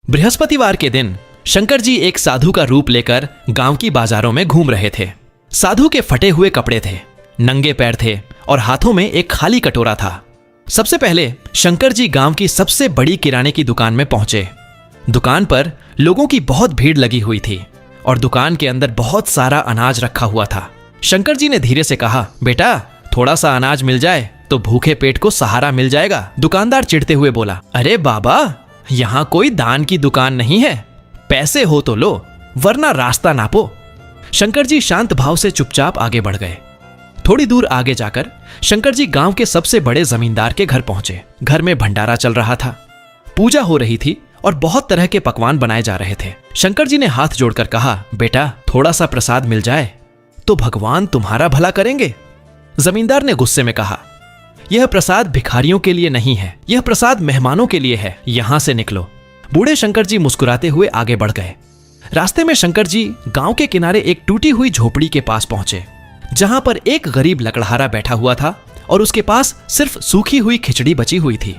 बृहस्पतिवार के दिन शंकर जी एक साधु का रूप लेकर गांव की बाजारों में घूम रहे थे। साधु के फटे हुए कपड़े थे, नंगे पैर थे और हाथों में एक खाली कटोरा था। सबसे पहले शंकर जी गांव की सबसे बड़ी किराने की दुकान में पहुंचे। दुकान पर लोगों की बहुत भीड़ लगी हुई थी और दुकान के अंदर बहुत सारा अनाज रखा हुआ था। शंकर जी ने धीरे से कहा, बेटा थोड़ा सा अनाज मिल जाए तो भूखे पेट को सहारा मिल जाएगा। दुकानदार चिढ़ते हुए बोला, अरे बाबा, यहाँ कोई दान की दुकान नहीं है, पैसे हो तो लो वरना रास्ता नापो। शंकर जी शांत भाव से चुपचाप आगे बढ़ गए। थोड़ी दूर आगे जाकर शंकर जी गांव के सबसे बड़े जमींदार के घर पहुंचे। घर में भंडारा चल रहा था, पूजा हो रही थी और बहुत तरह के पकवान बनाए जा रहे थे। शंकर जी ने हाथ जोड़कर कहा, बेटा थोड़ा सा प्रसाद मिल जाए तो भगवान तुम्हारा भला करेंगे। जमींदार ने गुस्से में कहा, यह प्रसाद भिखारियों के लिए नहीं है, यह प्रसाद मेहमानों के लिए है, यहां से निकलो। बूढ़े शंकर जी मुस्कुराते हुए आगे बढ़ गए। रास्ते में शंकर जी गांव के किनारे एक टूटी हुई झोपड़ी के पास पहुंचे, जहां पर एक गरीब लकड़हारा बैठा हुआ था और उसके पास सिर्फ सूखी हुई खिचड़ी बची हुई थी।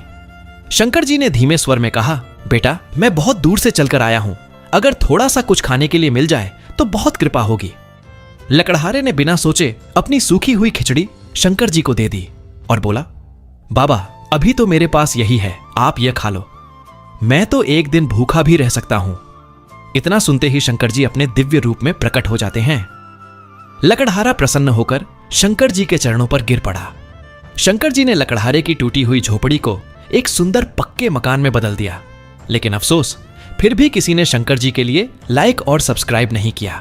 शंकर जी ने धीमे स्वर में कहा, बेटा मैं बहुत दूर से चलकर आया हूं, अगर थोड़ा सा कुछ खाने के लिए मिल जाए तो बहुत कृपा होगी। लकड़हारे ने बिना सोचे अपनी सूखी हुई खिचड़ी शंकर जी को दे दी और बोला, बाबा अभी तो मेरे पास यही है, आप यह खा लो, मैं तो एक दिन भूखा भी रह सकता हूं। इतना सुनते ही शंकर जी अपने दिव्य रूप में प्रकट हो जाते हैं। लकड़हारा प्रसन्न होकर शंकर जी के चरणों पर गिर पड़ा। शंकर जी ने लकड़हारे की टूटी हुई झोपड़ी को एक सुंदर पक्के मकान में बदल दिया। लेकिन अफसोस, फिर भी किसी ने शंकर जी के लिए लाइक और सब्सक्राइब नहीं किया।